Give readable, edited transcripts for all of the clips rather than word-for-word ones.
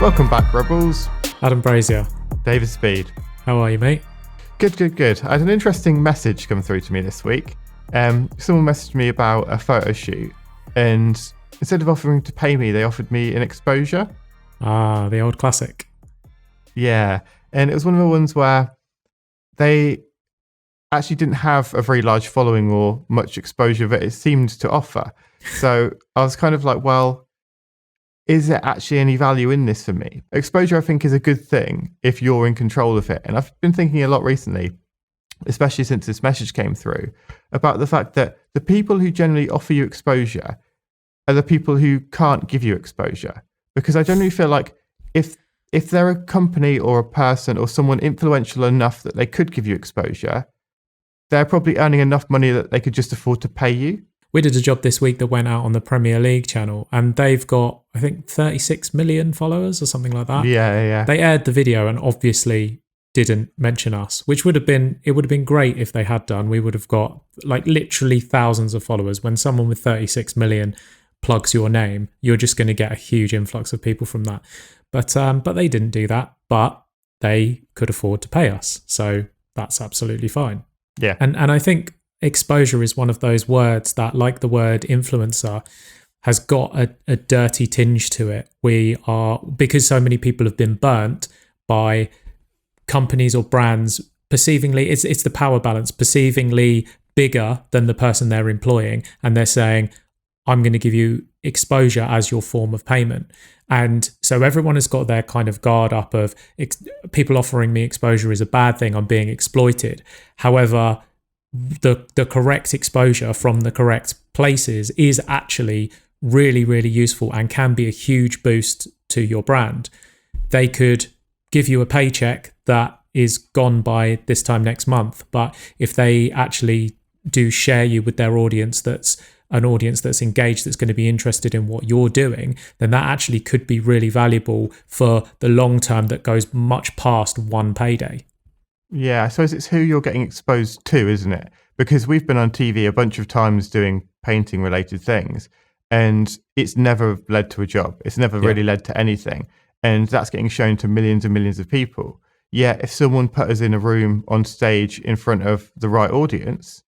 Welcome back, Rebels. Adam Brazier. David Speed. How are you, mate? Good. I had an interesting message come through to me this week. Someone messaged me about a photo shoot, and instead of offering to pay me, they offered me an exposure. Ah, the old classic. Yeah, and it was one of the ones where they actually didn't have a very large following or much exposure that it seemed to offer. So I was kind of like, well, is there actually any value in this for me? Exposure, I think, is a good thing if you're in control of it. And I've been thinking a lot recently, especially since this message came through, about the fact that the people who generally offer you exposure are the people who can't give you exposure. Because I generally feel like if they're a company or a person or someone influential enough that they could give you exposure, they're probably earning enough money that they could just afford to pay you. We did a job this week that went out on the Premier League channel, and they've got, I think, 36 million followers or something like that. Yeah. They aired the video and obviously didn't mention us, which would have been great if they had done. We would have got like literally thousands of followers. When someone with 36 million plugs your name, you're just going to get a huge influx of people from that. But they didn't do that, but they could afford to pay us. So that's absolutely fine. Yeah. And I think exposure is one of those words that, like the word influencer, has got a dirty tinge to it. Because so many people have been burnt by companies or brands perceivingly, it's the power balance, perceivingly bigger than the person they're employing. And they're saying, I'm going to give you exposure as your form of payment. And so everyone has got their kind of guard up of people offering me exposure is a bad thing. I'm being exploited. However, the correct exposure from the correct places is actually really, really useful and can be a huge boost to your brand. They could give you a paycheck that is gone by this time next month, but if they actually do share you with their audience, that's an audience that's engaged, that's going to be interested in what you're doing, then that actually could be really valuable for the long term that goes much past one payday. Yeah, I suppose it's who you're getting exposed to, isn't it? Because we've been on TV a bunch of times doing painting related things, and it's never led to a job. It's never really led to anything. And that's getting shown to millions and millions of people. Yeah, if someone put us in a room on stage in front of the right audience,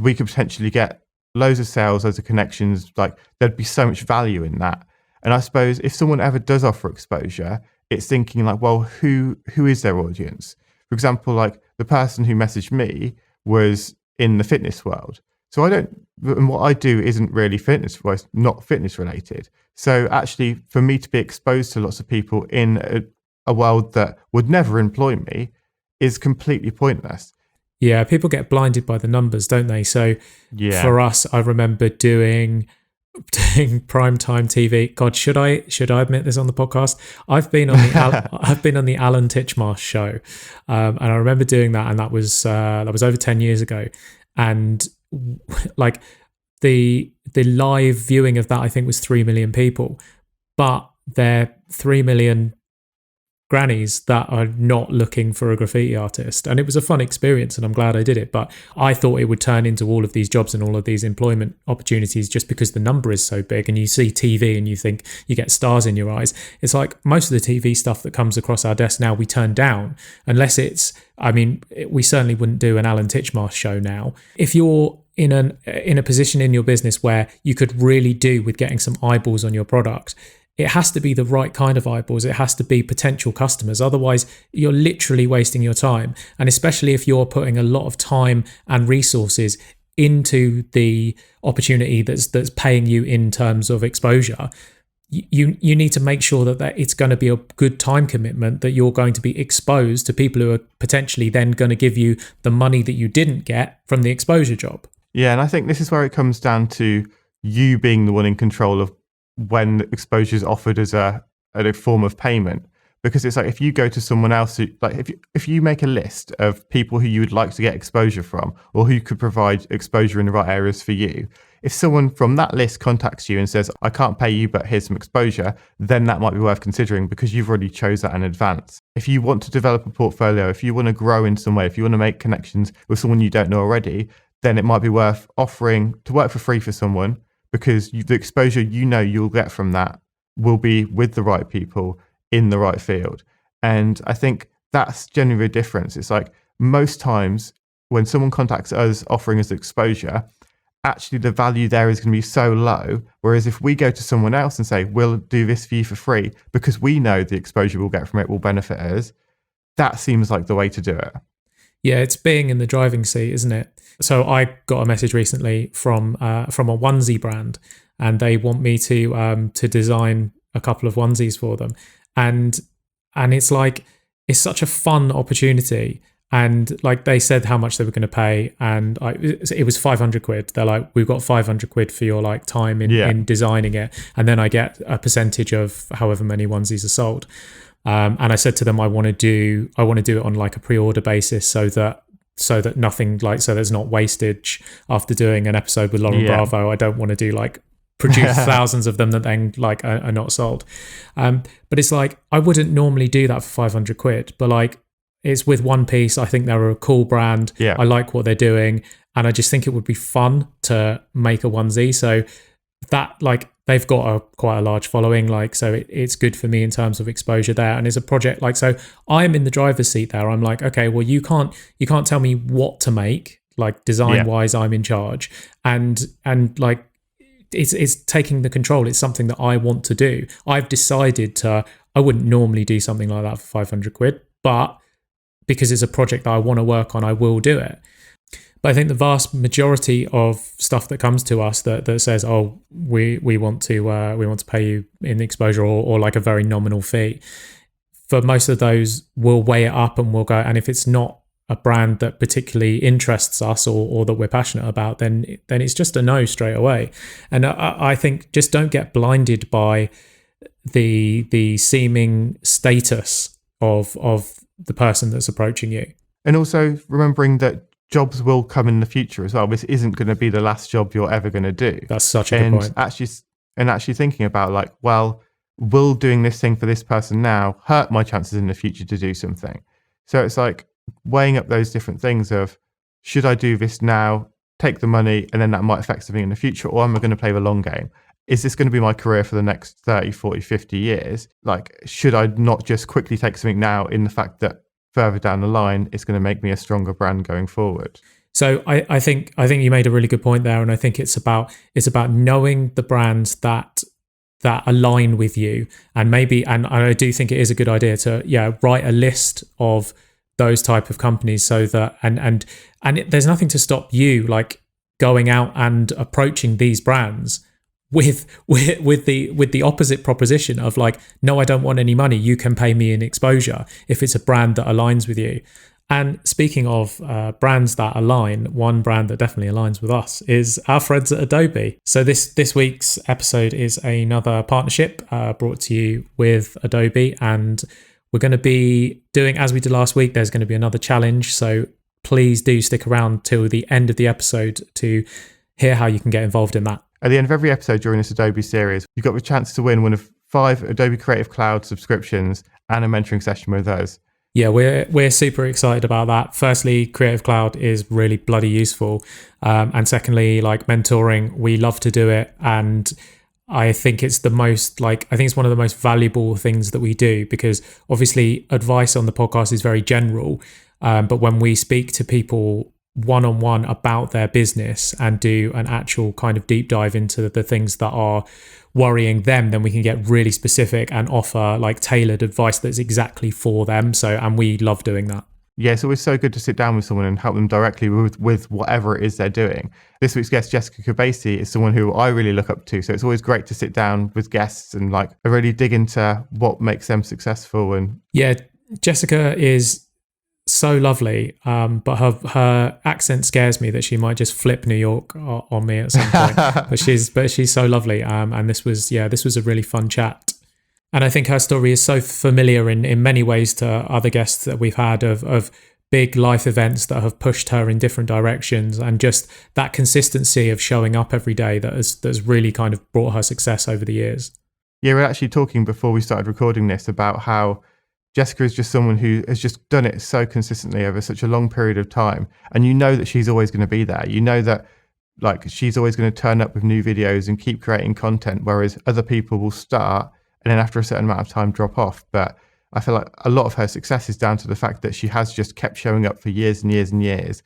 we could potentially get loads of sales, loads of connections. Like, there'd be so much value in that. And I suppose if someone ever does offer exposure, it's thinking like, well, who is their audience? For example, like the person who messaged me was in the fitness world. So and what I do isn't really not fitness related. So actually, for me to be exposed to lots of people in a world that would never employ me is completely pointless. Yeah, people get blinded by the numbers, don't they? So for us, I remember doing primetime TV. God, should I admit this on the podcast? I've been on the Alan Titchmarsh show, and I remember doing that, and that was over 10 years ago. And like the live viewing of that, I think, was 3 million people, but they're 3 million grannies that are not looking for a graffiti artist. And it was a fun experience, and I'm glad I did it. But I thought it would turn into all of these jobs and all of these employment opportunities just because the number is so big. And you see TV and you think you get stars in your eyes. It's like most of the TV stuff that comes across our desk now, we turn down, unless we certainly wouldn't do an Alan Titchmarsh show now. If you're in a position in your business where you could really do with getting some eyeballs on your product, it has to be the right kind of eyeballs. It has to be potential customers. Otherwise, you're literally wasting your time. And especially if you're putting a lot of time and resources into the opportunity that's paying you in terms of exposure, you need to make sure that it's going to be a good time commitment, that you're going to be exposed to people who are potentially then going to give you the money that you didn't get from the exposure job. Yeah, and I think this is where it comes down to you being the one in control of when exposure is offered as a form of payment. Because it's like, if you go to someone else, if you make a list of people who you would like to get exposure from, or who could provide exposure in the right areas for you, if someone from that list contacts you and says, I can't pay you, but here's some exposure, then that might be worth considering, because you've already chose that in advance. If you want to develop a portfolio, if you want to grow in some way, if you want to make connections with someone you don't know already, then it might be worth offering to work for free for someone, because the exposure you'll get from that will be with the right people in the right field. And I think that's genuinely a difference. It's like most times when someone contacts us offering us exposure, actually the value there is going to be so low. Whereas if we go to someone else and say, we'll do this for you for free, because we know the exposure we'll get from it will benefit us, that seems like the way to do it. Yeah, it's being in the driving seat, isn't it? So I got a message recently from a onesie brand, and they want me to design a couple of onesies for them, and it's like it's such a fun opportunity. And like they said how much they were going to pay, and it was 500 quid. They're like, we've got 500 quid for your like time in designing it, and then I get a percentage of however many onesies are sold. And I said to them, I want to do it on like a pre-order basis, so that nothing like, so there's not wastage after doing an episode with Lauren Bravo. I don't want to do like produce thousands of them that then like are not sold. But it's like, I wouldn't normally do that for 500 quid, but like it's with One Piece. I think they're a cool brand. Yeah. I like what they're doing, and I just think it would be fun to make a onesie. So that like they've got quite a large following, like, so it's good for me in terms of exposure there. And it's a project like, so I'm in the driver's seat there. I'm like, okay, well you can't tell me what to make, like design wise. I'm in charge, and like it's taking the control. It's something that I want to do. I've decided I wouldn't normally do something like that for 500 quid, but because it's a project that I want to work on, I will do it. But I think the vast majority of stuff that comes to us that says, oh, we want to pay you in exposure or like a very nominal fee, for most of those we'll weigh it up and we'll go, and if it's not a brand that particularly interests us or that we're passionate about, then it's just a no straight away. And I think just don't get blinded by the seeming status of the person that's approaching you. And also remembering that jobs will come in the future as well. This isn't going to be the last job you're ever going to do. That's such a good point. Actually thinking about like, well, will doing this thing for this person now hurt my chances in the future to do something? So it's like weighing up those different things of, should I do this now, take the money, and then that might affect something in the future, or am I going to play the long game? Is this going to be my career for the next 30, 40, 50 years? Like, should I not just quickly take something now in the fact that further down the line, it's going to make me a stronger brand going forward? So I think you made a really good point there, and I think it's about knowing the brands that align with you, and I do think it is a good idea to write a list of those type of companies, so that and there's nothing to stop you like going out and approaching these brands with the opposite proposition of like, no, I don't want any money, you can pay me in exposure if it's a brand that aligns with you. And speaking of brands that align, one brand that definitely aligns with us is our friends at Adobe. So this week's episode is another partnership brought to you with Adobe, and we're going to be doing, as we did last week, there's going to be another challenge. So please do stick around till the end of the episode to hear how you can get involved in that. At the end of every episode during this Adobe series, you've got the chance to win one of 5 Adobe Creative Cloud subscriptions and a mentoring session with us. Yeah, we're super excited about that. Firstly, Creative Cloud is really bloody useful. And secondly, like mentoring, we love to do it. And I think it's one of the most valuable things that we do, because obviously advice on the podcast is very general. But when we speak to people one-on-one about their business and do an actual kind of deep dive into the things that are worrying them, then we can get really specific and offer like tailored advice that's exactly for them. And we love doing that. Yeah, it's always so good to sit down with someone and help them directly with whatever it is they're doing. This week's guest, Jessica Kobeissi, is someone who I really look up to. So it's always great to sit down with guests and like really dig into what makes them successful. And yeah, Jessica is so lovely, but her accent scares me that she might just flip New York on me at some point. but she's so lovely, and this was a really fun chat. And I think her story is so familiar in many ways to other guests that we've had of big life events that have pushed her in different directions, and just that consistency of showing up every day that's really kind of brought her success over the years. Yeah, we're actually talking before we started recording this about how Jessica is just someone who has just done it so consistently over such a long period of time. And you know that she's always going to be there. You know that like she's always going to turn up with new videos and keep creating content, whereas other people will start and then after a certain amount of time drop off. But I feel like a lot of her success is down to the fact that she has just kept showing up for years and years and years,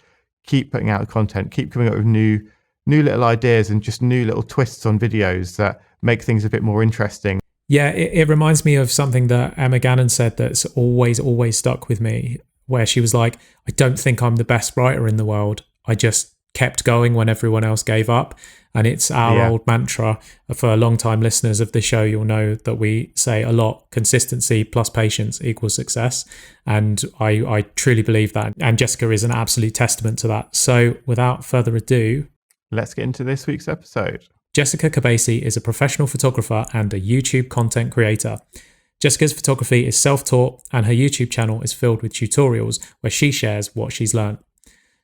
keep putting out content, keep coming up with new little ideas and just new little twists on videos that make things a bit more interesting. Yeah, it reminds me of something that Emma Gannon said that's always stuck with me, where she was like, I don't think I'm the best writer in the world. I just kept going when everyone else gave up. And it's our old mantra. For long-time listeners of the show, you'll know that we say a lot, consistency plus patience equals success. And I truly believe that. And Jessica is an absolute testament to that. So without further ado, let's get into this week's episode. Jessica Kobeissi is a professional photographer and a YouTube content creator. Jessica's photography is self-taught and her YouTube channel is filled with tutorials where she shares what she's learned.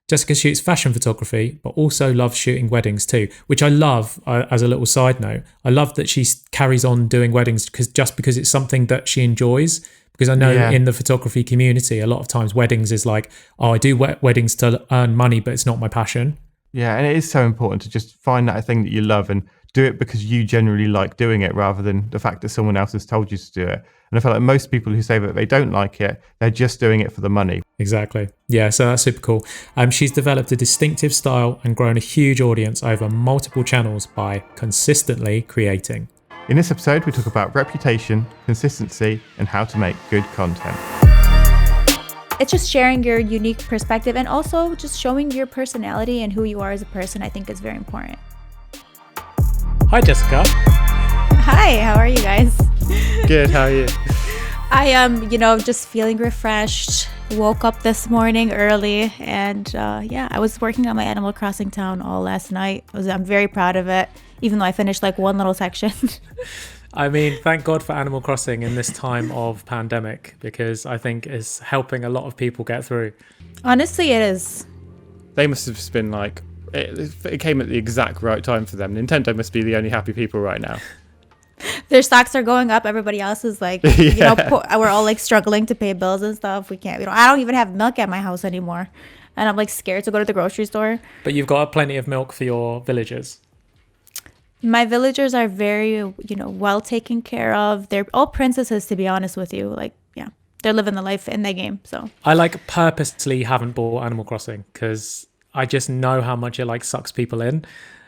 Jessica shoots fashion photography, but also loves shooting weddings too, which I love. As a little side note, I love that she carries on doing weddings because it's something that she enjoys. Because I know in the photography community, a lot of times weddings is like, oh, I do weddings to earn money, but it's not my passion. Yeah, and it is so important to just find that thing that you love and do it because you generally like doing it rather than the fact that someone else has told you to do it. And I feel like most people who say that they don't like it, they're just doing it for the money. Exactly. Yeah, so that's super cool. She's developed a distinctive style and grown a huge audience over multiple channels by consistently creating. In this episode, we talk about reputation, consistency, and how to make good content. It's just sharing your unique perspective and also just showing your personality and who you are as a person, I think is very important. Hi, Jessica. Hi, how are you guys? Good, how are you? I am, just feeling refreshed. Woke up this morning early and I was working on my Animal Crossing town all last night. I'm very proud of it, even though I finished like one little section. I mean, thank God for Animal Crossing in this time of pandemic, because I think it's helping a lot of people get through. Honestly, it is. They must have just been like, it came at the exact right time for them. Nintendo must be the only happy people right now. Their stocks are going up. Everybody else is like, we're all like struggling to pay bills and stuff. I don't even have milk at my house anymore. And I'm like scared to go to the grocery store. But you've got plenty of milk for your villagers. My villagers are very, well taken care of. They're all princesses, to be honest with you. Like, they're living the life in their game. So I purposely haven't bought Animal Crossing because I just know how much it sucks people in.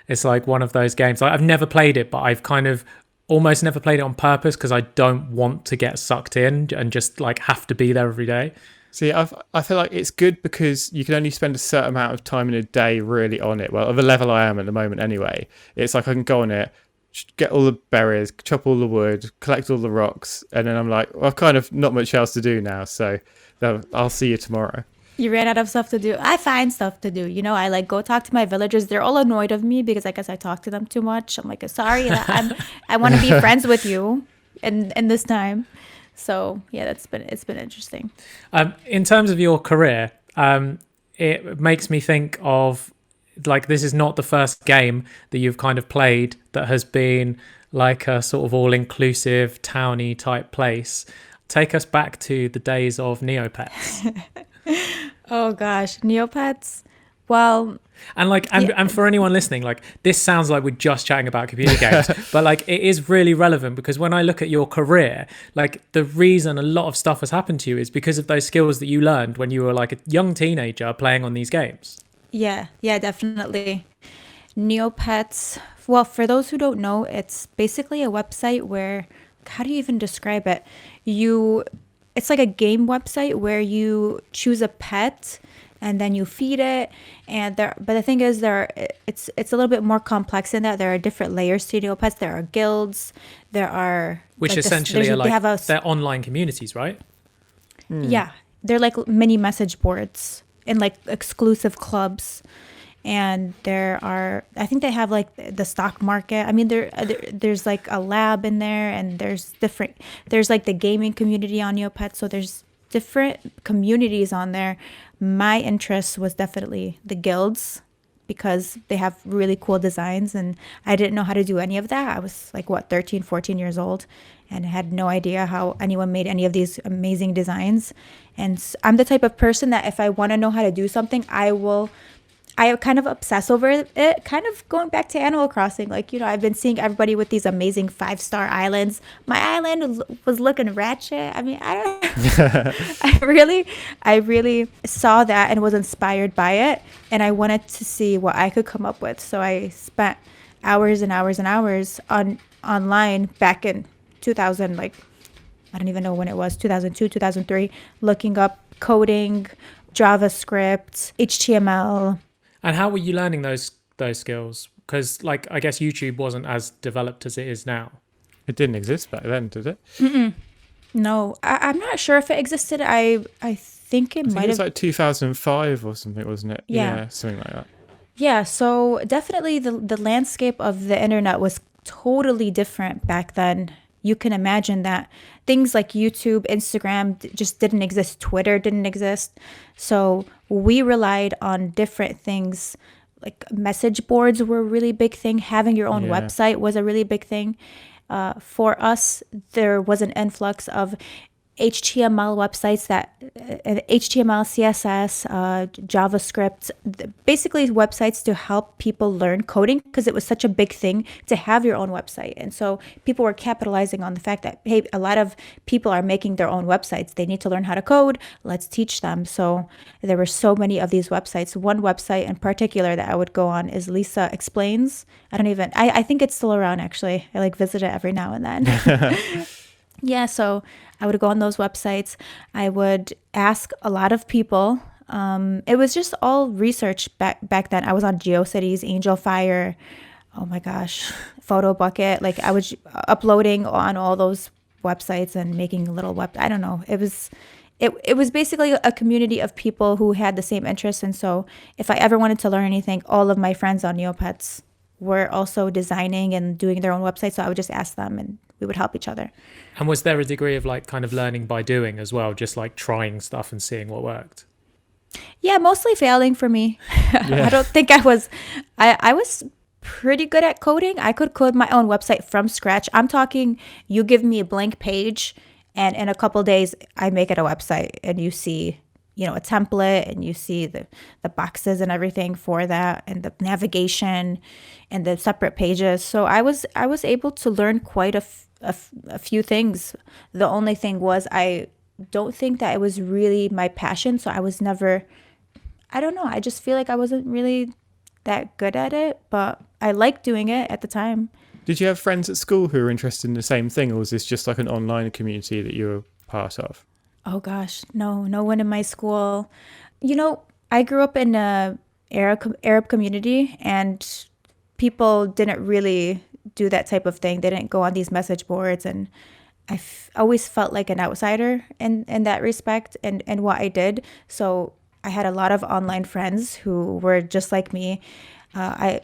It's like one of those games. I've never played it, but I've kind of almost never played it on purpose because I don't want to get sucked in and just have to be there every day. See, I feel like it's good because you can only spend a certain amount of time in a day really on it. Well, at the level I am at the moment anyway, it's like I can go on it, get all the berries, chop all the wood, collect all the rocks, and then I'm like, well, I've kind of not much else to do now, so I'll see you tomorrow. You ran out of stuff to do. I find stuff to do. I go talk to my villagers. They're all annoyed of me because I guess I talk to them too much. I'm like, sorry, I want to be friends with you in this time. So yeah, it's been interesting. In terms of your career, it makes me think of this is not the first game that you've kind of played that has been like a sort of all-inclusive towny type place. Take us back to the days of Neopets. Oh gosh, Neopets. Well, and for anyone listening, this sounds like we're just chatting about computer games, but it is really relevant because when I look at your career, the reason a lot of stuff has happened to you is because of those skills that you learned when you were a young teenager playing on these games. Yeah, definitely. Neopets. Well, for those who don't know, it's basically a website where, how do you even describe it? It's like a game website where you choose a pet and then you feed it. But the thing is, it's a little bit more complex than that. There are different layers to Neopets. There are guilds. There are which essentially are they're online communities, right? Yeah, they're like mini message boards and exclusive clubs. And I think they have the stock market. I mean, there's a lab in there, and there's the gaming community on Neopets. So there's different communities on there. My interest was definitely the guilds because they have really cool designs, and I didn't know how to do any of that. I was 13, 14 years old and had no idea how anyone made any of these amazing designs. And I'm the type of person that if I want to know how to do something, I will I kind of obsess over it, kind of going back to Animal Crossing. Like, I've been seeing everybody with these amazing 5-star islands. My island was looking ratchet. I mean, I really saw that and was inspired by it. And I wanted to see what I could come up with. So I spent hours and hours and hours online back in 2000, like, I don't even know when it was, 2002, 2003, looking up coding, JavaScript, HTML. And how were you learning those skills? Because, like, I guess YouTube wasn't as developed as it is now. It didn't exist back then, did it? Mm-mm. No, I'm not sure if it existed. I think it might have. It was like 2005 or something, wasn't it? Yeah, something like that. Yeah, so definitely the landscape of the internet was totally different back then. You can imagine that things like YouTube, Instagram just didn't exist. Twitter didn't exist. So we relied on different things. Like message boards were a really big thing. Having your own website was a really big thing. For us, there was an influx of HTML websites HTML, CSS, JavaScript, basically websites to help people learn coding because it was such a big thing to have your own website. And so people were capitalizing on the fact that, hey, a lot of people are making their own websites. They need to learn how to code. Let's teach them. So there were so many of these websites. One website in particular that I would go on is Lisa Explains. I think it's still around, actually. I visit it every now and then. Yeah, so I would go on those websites. I would ask a lot of people. It was just all research back then. I was on GeoCities, Angel Fire, oh my gosh, Photo Bucket. I was uploading on all those websites and making a little I don't know. It was basically a community of people who had the same interests. And so if I ever wanted to learn anything, all of my friends on Neopets were also designing and doing their own websites. So I would just ask them and we would help each other. And was there a degree of kind of learning by doing as well, just trying stuff and seeing what worked? Yeah, mostly failing for me. Yeah. I don't think I was pretty good at coding. I could code my own website from scratch. I'm talking, you give me a blank page and in a couple of days I make it a website and you see, a template and you see the boxes and everything for that and the navigation and the separate pages. So I was able to learn quite a few things. The only thing was I don't think that it was really my passion. So I was never, I don't know. I just feel like I wasn't really that good at it, but I liked doing it at the time. Did you have friends at school who were interested in the same thing, or was this just an online community that you were part of? Oh gosh, no one in my school. I grew up in a Arab community and people didn't really do that type of thing. They didn't go on these message boards, and I always felt like an outsider in that respect and what I did. So I had a lot of online friends who were just like me. I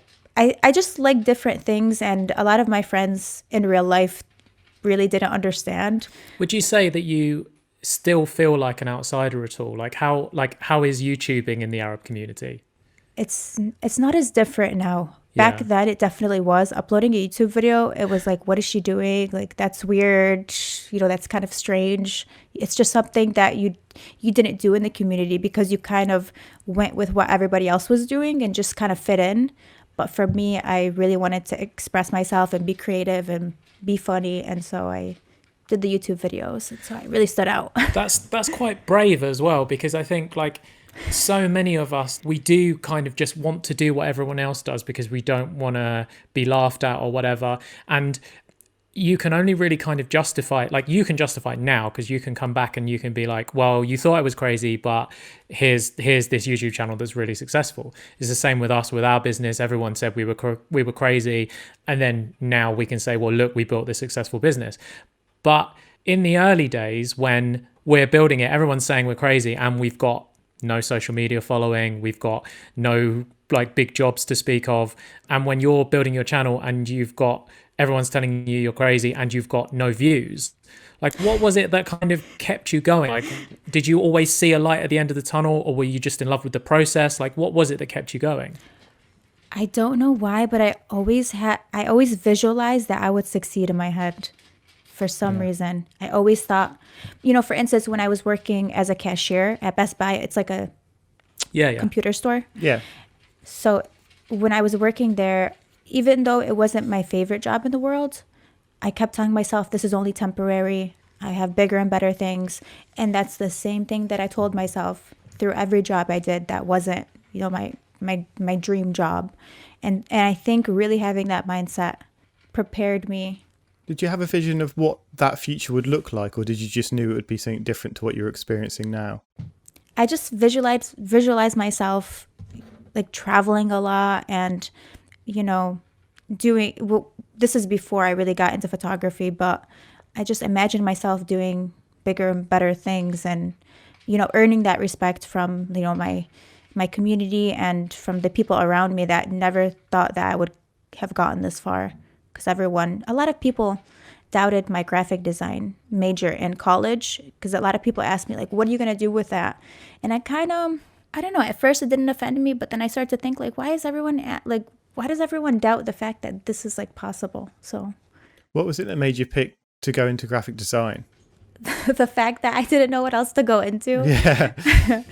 just like different things, and a lot of my friends in real life really didn't understand. Would you say that you still feel like an outsider at all? How is YouTubing in the Arab community? It's not as different now. Back then, it definitely was. Uploading a YouTube video, it was like, what is she doing? That's weird. That's kind of strange. It's just something that you didn't do in the community because you kind of went with what everybody else was doing and just kind of fit in. But for me, I really wanted to express myself and be creative and be funny. And so I did the YouTube videos. And so I really stood out. That's quite brave as well, because I think so many of us, we do kind of just want to do what everyone else does because we don't want to be laughed at or whatever. And you can only really kind of justify it. You can justify it now because you can come back and you can be like, well, you thought I was crazy, but here's this YouTube channel that's really successful. It's the same with us, with our business. Everyone said we were crazy. And then now we can say, well, look, we built this successful business. But in the early days when we're building it, everyone's saying we're crazy and we've got no social media following, we've got no big jobs to speak of. And when you're building your channel and everyone's telling you you're crazy and you've got no views, what was it that kind of kept you going? Did you always see a light at the end of the tunnel, or were you just in love with the process? What was it that kept you going? I don't know why, but I always visualized that I would succeed in my head. For some reason, I always thought, for instance, when I was working as a cashier at Best Buy, it's like a computer store. Yeah. So when I was working there, even though it wasn't my favorite job in the world, I kept telling myself, this is only temporary. I have bigger and better things. And that's the same thing that I told myself through every job I did that wasn't, my dream job. And I think really having that mindset prepared me. Did you have a vision of what that future would look like, or did you just knew it would be something different to what you're experiencing now? I just visualize myself like traveling a lot and, this is before I really got into photography, but I just imagined myself doing bigger and better things and, earning that respect from, my community and from the people around me that never thought that I would have gotten this far. Because a lot of people doubted my graphic design major in college, because a lot of people asked me, like, what are you going to do with that? And I kind of, I don't know, at first it didn't offend me, but then I started to think, like, why does everyone doubt the fact that this is like possible? So what was it that made you pick to go into graphic design? The fact that I didn't know what else to go into. Yeah.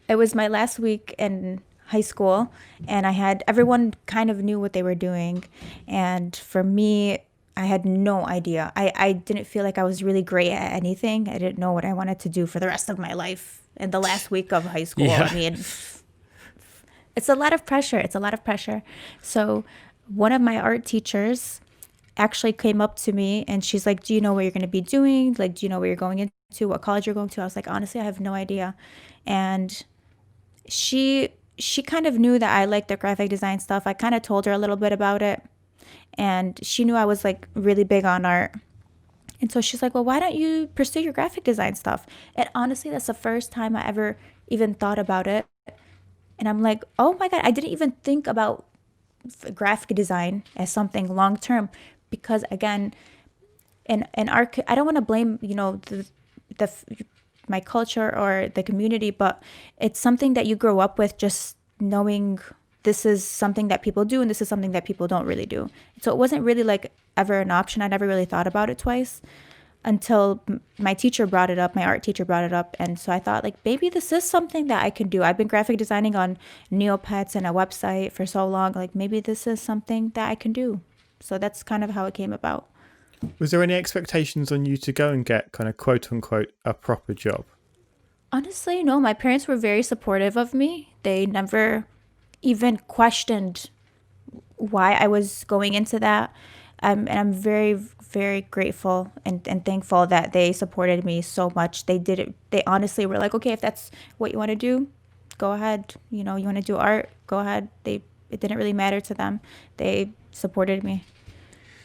It was my last week in high school, and everyone kind of knew what they were doing. And for me, I had no idea. I didn't feel like I was really great at anything. I didn't know what I wanted to do for the rest of my life in the last week of high school. Yeah. I mean, it's a lot of pressure. So one of my art teachers actually came up to me and she's like, do you know what you're going to be doing? Like, do you know where you're going into, what college you're going to? I was like, honestly, I have no idea. And she kind of knew that I liked the graphic design stuff. I kind of told her a little bit about it, and she knew I was like really big on art. And so she's like, well, why don't you pursue your graphic design stuff? And honestly, that's the first time I ever even thought about it. And I'm like, oh my God, I didn't even think about graphic design as something long term, because again, in art, I don't want to blame, my culture or the community, but it's something that you grow up with, just knowing this is something that people do and this is something that people don't really do. So it wasn't really like ever an option. I never really thought about it twice until my teacher brought it up, my art teacher brought it up. And so I thought, like, maybe this is something that I can do. I've been graphic designing on Neopets and a website for so long. Like, maybe this is something that I can do. So that's kind of how it came about. Was there any expectations on you to go and get kind of quote unquote a proper job? Honestly, no. My parents were very supportive of me. They never even questioned why I was going into that. And I'm very, very grateful and thankful that they supported me so much. They did it. They honestly were like, okay, if that's what you want to do, go ahead. You want to do art, go ahead. It didn't really matter to them. They supported me.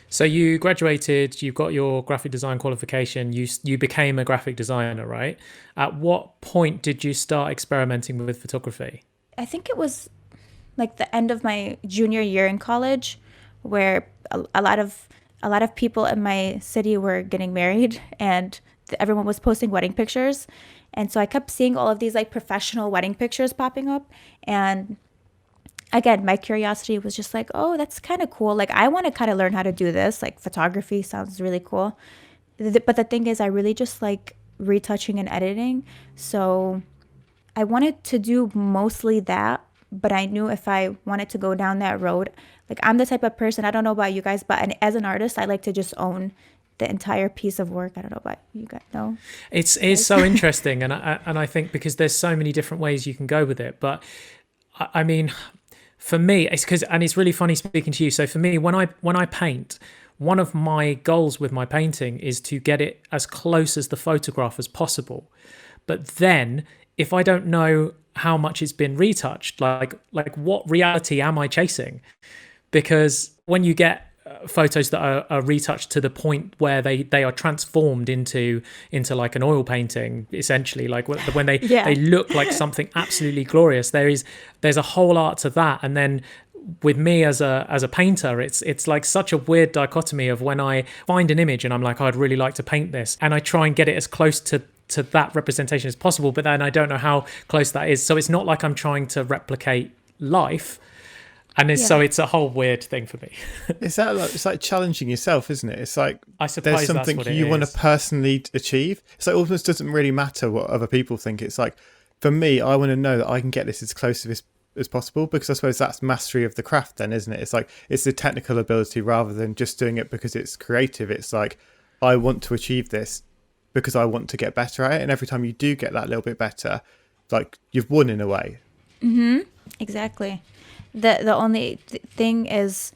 So you graduated, you got your graphic design qualification, you became a graphic designer, right? At what point did you start experimenting with photography? I think it was like the end of my junior year in college, where a lot of people in my city were getting married and everyone was posting wedding pictures. And so I kept seeing all of these like professional wedding pictures popping up. And again, my curiosity was just like, oh, that's kind of cool. Like, I want to kind of learn how to do this. Like, photography sounds really cool. But the thing is, I really just like retouching and editing. So I wanted to do mostly that. But I knew if I wanted to go down that road, like, I'm the type of person, I don't know about you guys, but as an artist, I like to just own the entire piece of work. I don't know about you guys. No, it's so interesting. And I think because there's so many different ways you can go with it. But I mean, for me, it's really funny speaking to you. So for me, when I paint, one of my goals with my painting is to get it as close as the photograph as possible. But then if I don't know how much it's been retouched, like what reality am I chasing? Because when you get photos that are retouched to the point where they are transformed into like an oil painting, essentially, like when they they look like something absolutely glorious, there's a whole art to that. And then with me as a painter, it's like such a weird dichotomy of when I find an image and I'm like, oh, I'd really like to paint this, and I try and get it as close to that representation as possible, but then I don't know how close that is. So it's not like I'm trying to replicate life. And so it's a whole weird thing for me. It's like challenging yourself, isn't it? It's like, I suppose there's something you want to personally achieve. It's like almost doesn't really matter what other people think. It's like, for me, I want to know that I can get this as close to this as possible, because I suppose that's mastery of the craft then, isn't it? It's like, it's the technical ability rather than just doing it because it's creative. It's like, I want to achieve this because I want to get better at it. And every time you do get that little bit better, like, you've won in a way. Exactly. The only thing is,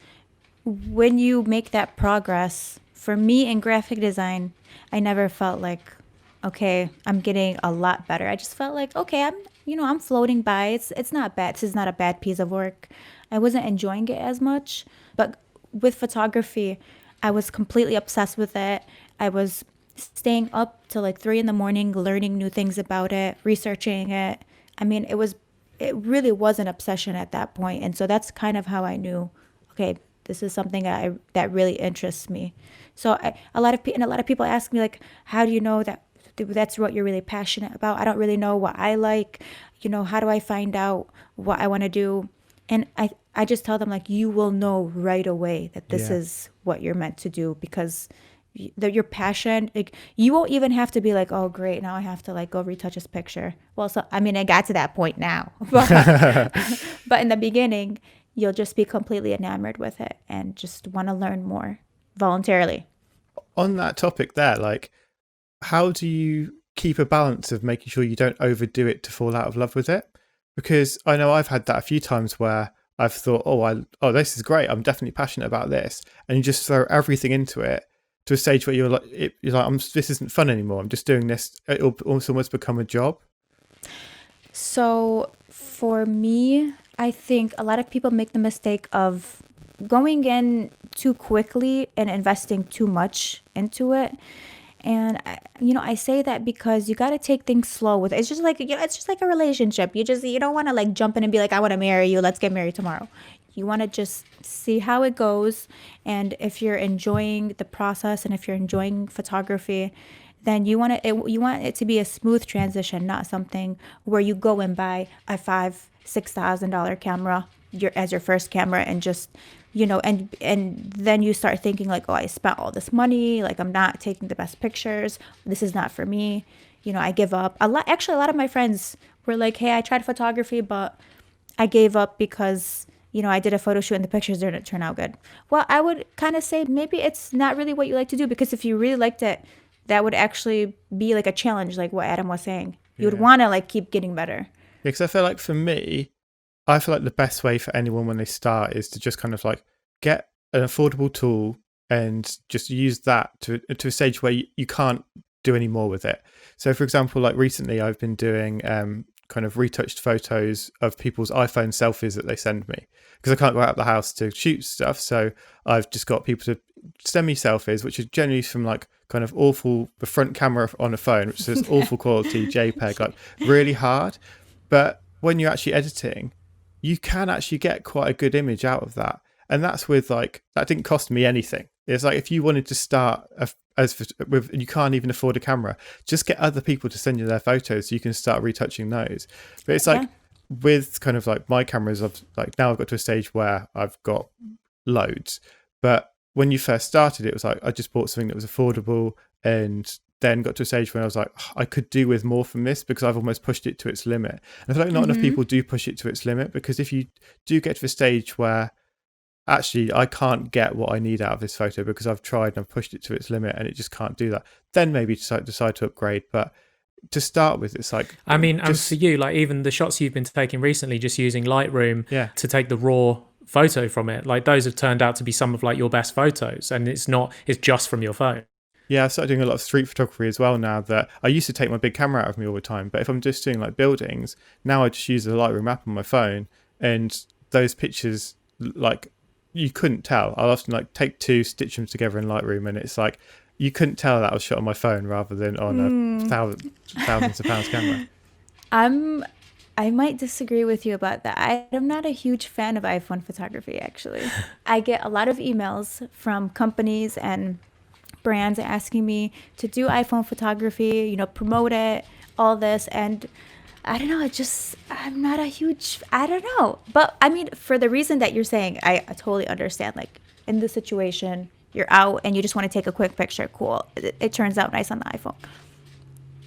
when you make that progress, for me in graphic design, I never felt like, okay, I'm getting a lot better. I just felt like, okay, I'm floating by. It's not bad. This is not a bad piece of work. I wasn't enjoying it as much. But with photography, I was completely obsessed with it. I was staying up till like 3 a.m, learning new things about it, researching it. I mean, it really was an obsession at that point. And so that's kind of how I knew, okay, this is something that really interests me. So a lot of people ask me, like, how do you know that that's what you're really passionate about? I don't really know what I like. How do I find out what I want to do? And I just tell them, like, you will know right away that this is what you're meant to do, because your passion, like, you won't even have to be like, oh great, now I have to like go retouch this picture. Well, so I mean, I got to that point now, but in the beginning, you'll just be completely enamored with it and just want to learn more voluntarily. On that topic there, like, how do you keep a balance of making sure you don't overdo it to fall out of love with it? Because I know I've had that a few times where I've thought, oh, this is great, I'm definitely passionate about this, and you just throw everything into it to a stage where you're like, this isn't fun anymore. I'm just doing this. It'll almost become a job. So for me, I think a lot of people make the mistake of going in too quickly and investing too much into it. And I say that because you got to take things slow with it. It's just like, it's just like a relationship. You don't want to like jump in and be like, I want to marry you, let's get married tomorrow. You want to just see how it goes. And if you're enjoying the process and if you're enjoying photography, then you want it to be a smooth transition, not something where you go and buy a $5,000-$6,000 camera as your first camera and just, and then you start thinking like, oh, I spent all this money, like I'm not taking the best pictures, this is not for me, I give up. A lot of my friends were like, hey, I tried photography, but I gave up because I did a photo shoot and the pictures didn't turn out good. Well, I would kind of say maybe it's not really what you like to do, because if you really liked it, that would actually be like a challenge, like what Adam was saying. You would want to like keep getting better. Yeah, because I feel like for me, I feel like the best way for anyone when they start is to just kind of like get an affordable tool and just use that to a stage where you can't do any more with it. So for example, like recently I've been doing kind of retouched photos of people's iPhone selfies that they send me, because I can't go out of the house to shoot stuff. So I've just got people to send me selfies, which are generally from like kind of awful, the front camera on a phone, which is awful quality JPEG, like really hard. But when you're actually editing, you can actually get quite a good image out of that. And that's with like, that didn't cost me anything. It's like, if you wanted to start you can't even afford a camera, just get other people to send you their photos so you can start retouching those. But it's like with kind of like my cameras, I've got to a stage where I've got loads. But when you first started, it was like I just bought something that was affordable, and then got to a stage when I was like, I could do with more from this, because I've almost pushed it to its limit. And I feel like not enough people do push it to its limit, because if you do get to a stage where actually I can't get what I need out of this photo because I've tried and I've pushed it to its limit and it just can't do that, then maybe decide to upgrade. But to start with, it's like, I mean, and for you, like even the shots you've been taking recently, just using Lightroom to take the raw photo from it, like those have turned out to be some of like your best photos, and it's just from your phone. Yeah, I started doing a lot of street photography as well now. That I used to take my big camera out of me all the time, but if I'm just doing like buildings, now I just use the Lightroom app on my phone, and those pictures, like, you couldn't tell. I'll often like take two, stitch them together in Lightroom, and it's like you couldn't tell that was shot on my phone rather than on a thousands of pounds camera. I might disagree with you about that. I'm not a huge fan of iPhone photography, actually. I get a lot of emails from companies and brands asking me to do iPhone photography, promote it, all this. And I don't know, I'm not a huge, I don't know. But I mean, for the reason that you're saying, I totally understand. Like in this situation, you're out and you just want to take a quick picture. Cool. It turns out nice on the iPhone.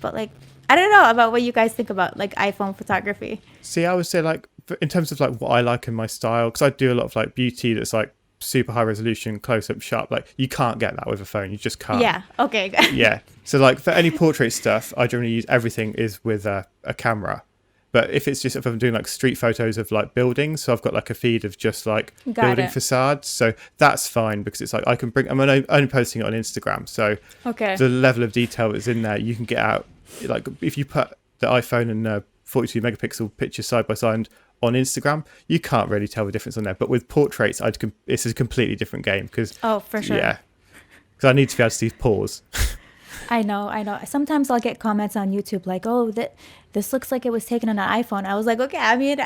But like, I don't know about what you guys think about like iPhone photography. See, I would say like in terms of like what I like in my style, because I do a lot of like beauty that's like super high resolution, close up, sharp. Like you can't get that with a phone. You just can't. Yeah. Okay. Yeah. So like for any portrait stuff, I generally use everything is with a camera. But if I'm doing like street photos of like buildings, so I've got like a feed of just like building facades, so that's fine because it's like I can I'm only posting it on Instagram, so the level of detail that's in there, you can get out. Like if you put the iPhone and 42 megapixel pictures side by side on Instagram, you can't really tell the difference on there. But with portraits, it's a completely different game because for sure. Yeah, because I need to be able to see pause. I know. Sometimes I'll get comments on YouTube like, "Oh, this looks like it was taken on an iPhone." I was like, "Okay, I mean,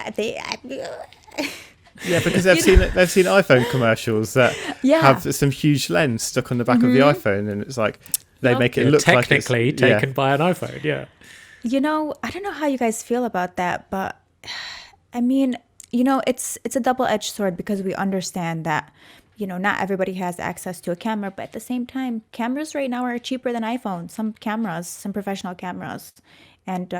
Yeah, because they've seen iPhone commercials that have some huge lens stuck on the back of the iPhone, and it's like they make it look technically like it's taken by an iPhone. Yeah. I don't know how you guys feel about that, but I mean, it's a double-edged sword because we understand that. Not everybody has access to a camera, but at the same time, cameras right now are cheaper than iPhones. Some professional cameras. And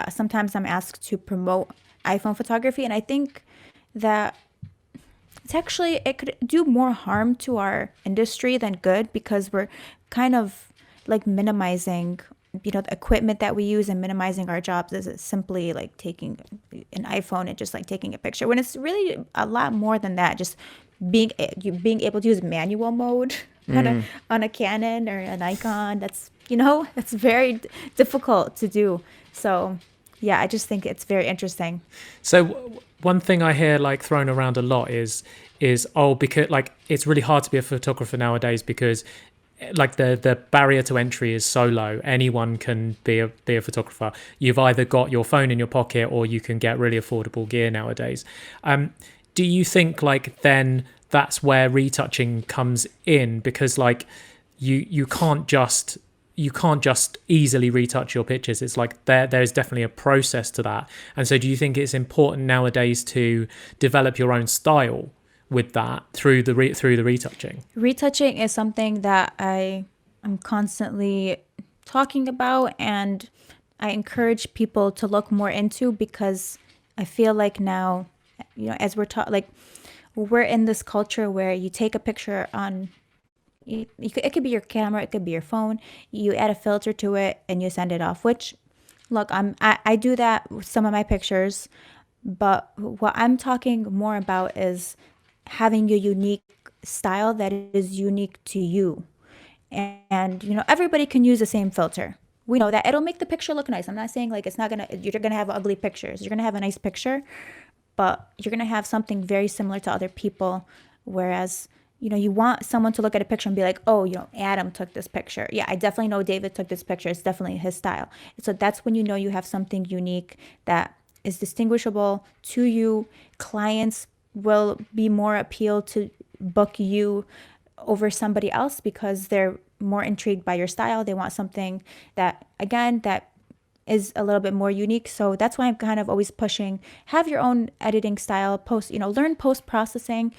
sometimes I'm asked to promote iPhone photography. And I think that it could do more harm to our industry than good because we're kind of like minimizing the equipment that we use and minimizing our jobs is simply like taking an iPhone and just like taking a picture when it's really a lot more than that. Just being able to use manual mode on a Canon or a Nikon, that's very difficult to do. So yeah, I just think it's very interesting. So one thing I hear like thrown around a lot is because like it's really hard to be a photographer nowadays because like the barrier to entry is so low. Anyone can be a photographer. You've either got your phone in your pocket or you can get really affordable gear nowadays. Do you think like then that's where retouching comes in? Because like you can't just easily retouch your pictures. It's like there's definitely a process to that. And so do you think it's important nowadays to develop your own style with that through the retouching? Retouching is something that I'm constantly talking about, and I encourage people to look more into because I feel like now, as we're we're in this culture where you take a picture on, it could be your camera, it could be your phone, you add a filter to it and you send it off, which, look, I do that with some of my pictures, but what I'm talking more about is having a unique style that is unique to you. And everybody can use the same filter. We know that it'll make the picture look nice. I'm not saying like you're gonna have ugly pictures. You're gonna have a nice picture, but you're gonna have something very similar to other people. Whereas, you want someone to look at a picture and be like, oh, Adam took this picture. Yeah, I definitely know David took this picture. It's definitely his style. So that's when you have something unique that is distinguishable to you. Clients will be more appealed to book you over somebody else because they're more intrigued by your style. They want something that is a little bit more unique. So that's why I'm kind of always pushing, have your own editing style, learn post-processing.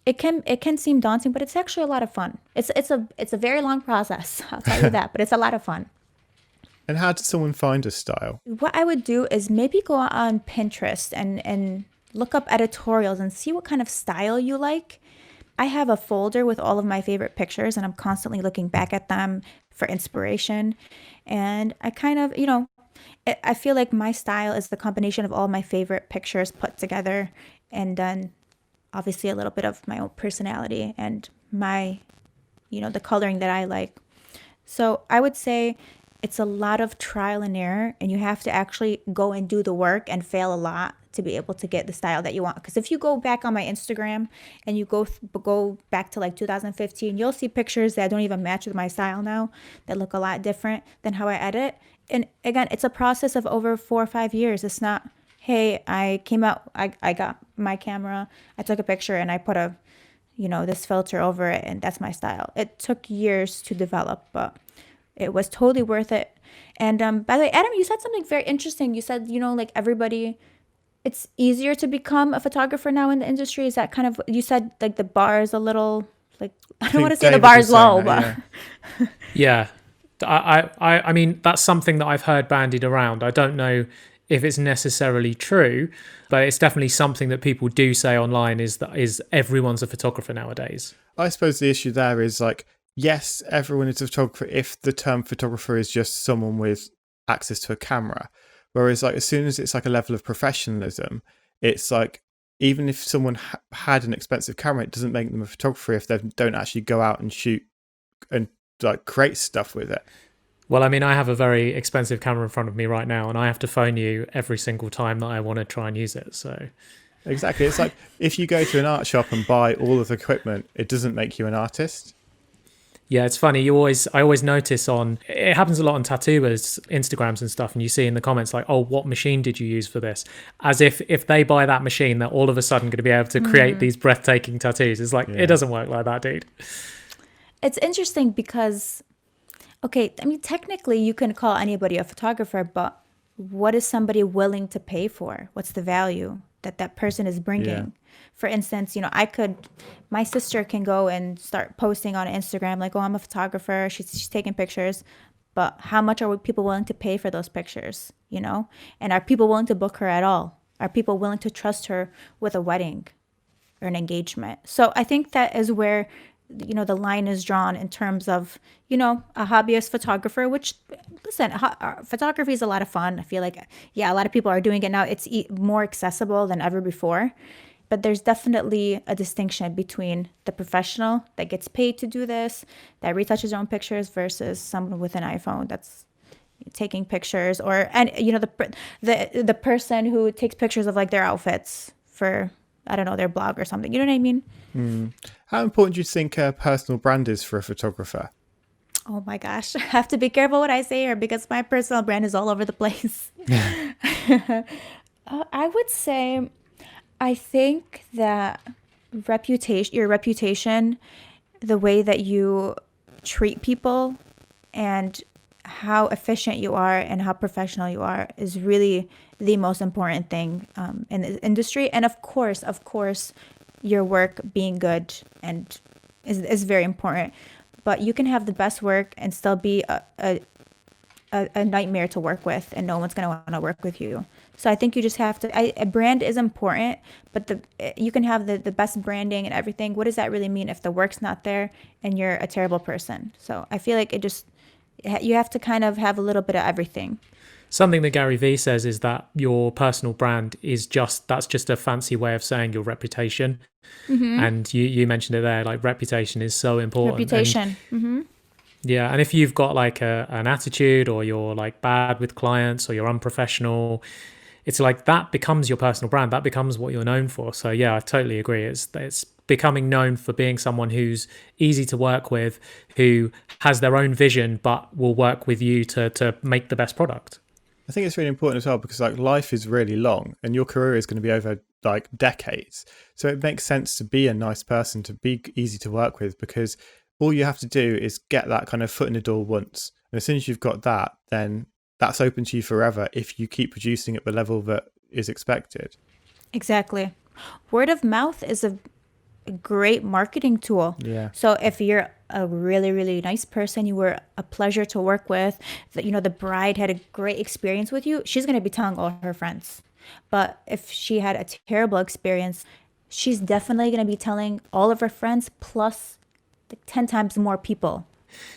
It can seem daunting, but it's actually a lot of fun. It's a very long process, I'll tell you that, but it's a lot of fun. And how does someone find a style? What I would do is maybe go on Pinterest and look up editorials and see what kind of style you like. I have a folder with all of my favorite pictures and I'm constantly looking back at them for inspiration. And I kind of, I feel like my style is the combination of all my favorite pictures put together, and then obviously a little bit of my own personality and my, the coloring that I like. So I would say it's a lot of trial and error, and you have to actually go and do the work and fail a lot to be able to get the style that you want. Because if you go back on my Instagram and you go back to like 2015, you'll see pictures that don't even match with my style now, that look a lot different than how I edit. And again, it's a process of over 4 or 5 years. It's not, hey, I came out, I got my camera, I took a picture and I put this filter over it and that's my style. It took years to develop, but it was totally worth it. And by the way, Adam, you said something very interesting. You said, like everybody, it's easier to become a photographer now in the industry. Is that kind of, you said like the bar is a little, like, I don't want to say the bar is low, but. Yeah. I mean, that's something that I've heard bandied around. I don't know if it's necessarily true, but it's definitely something that people do say online is everyone's a photographer nowadays. I suppose the issue there is like, yes, everyone is a photographer if the term photographer is just someone with access to a camera. Whereas like as soon as it's like a level of professionalism, it's like even if someone had an expensive camera, it doesn't make them a photographer if they don't actually go out and shoot and like create stuff with it. Well, I mean, I have a very expensive camera in front of me right now, and I have to phone you every single time that I want to try and use it. So exactly, it's like if you go to an art shop and buy all of the equipment, it doesn't make you an artist. Yeah, it's funny. I always notice it happens a lot on tattooers, Instagrams and stuff, and you see in the comments like, oh, what machine did you use for this? As if they buy that machine, they're all of a sudden going to be able to create these breathtaking tattoos. It's like, It doesn't work like that, dude. It's interesting because, okay, I mean, technically you can call anybody a photographer, but what is somebody willing to pay for? What's the value that person is bringing? Yeah. For instance, my sister can go and start posting on Instagram like, oh, I'm a photographer. She's taking pictures. But how much are people willing to pay for those pictures, And are people willing to book her at all? Are people willing to trust her with a wedding or an engagement? So I think that is where, the line is drawn in terms of, a hobbyist photographer, which, listen, photography is a lot of fun. I feel like, a lot of people are doing it now. It's more accessible than ever before. But there's definitely a distinction between the professional that gets paid to do this, that retouches their own pictures, versus someone with an iPhone that's taking pictures, the person who takes pictures of like their outfits for, I don't know, their blog or something. You know what I mean? How important do you think a personal brand is for a photographer? Oh my gosh, I have to be careful what I say here because my personal brand is all over the place. I would say, I think that your reputation, the way that you treat people and how efficient you are and how professional you are is really the most important thing in the industry. And of course, your work being good and is very important. But you can have the best work and still be a nightmare to work with, and no one's going to want to work with you. So I think you just have to, a brand is important, but you can have the best branding and everything. What does that really mean if the work's not there and you're a terrible person? So I feel like you have to kind of have a little bit of everything. Something that Gary Vee says is that your personal brand that's just a fancy way of saying your reputation. Mm-hmm. And you mentioned it there, like reputation is so important. Reputation. Yeah, and if you've got like an attitude, or you're like bad with clients, or you're unprofessional, it's like that becomes your personal brand. That becomes what you're known for. So yeah, I totally agree. It's becoming known for being someone who's easy to work with, who has their own vision, but will work with you to make the best product. I think it's really important as well because like life is really long and your career is going to be over like decades. So it makes sense to be a nice person, to be easy to work with, because all you have to do is get that kind of foot in the door once. And as soon as you've got that, then that's open to you forever if you keep producing at the level that is expected. Exactly. Word of mouth is a great marketing tool. Yeah. So if you're a really, really nice person, you were a pleasure to work with, the bride had a great experience with you, she's going to be telling all her friends. But if she had a terrible experience, she's definitely going to be telling all of her friends plus 10 times more people.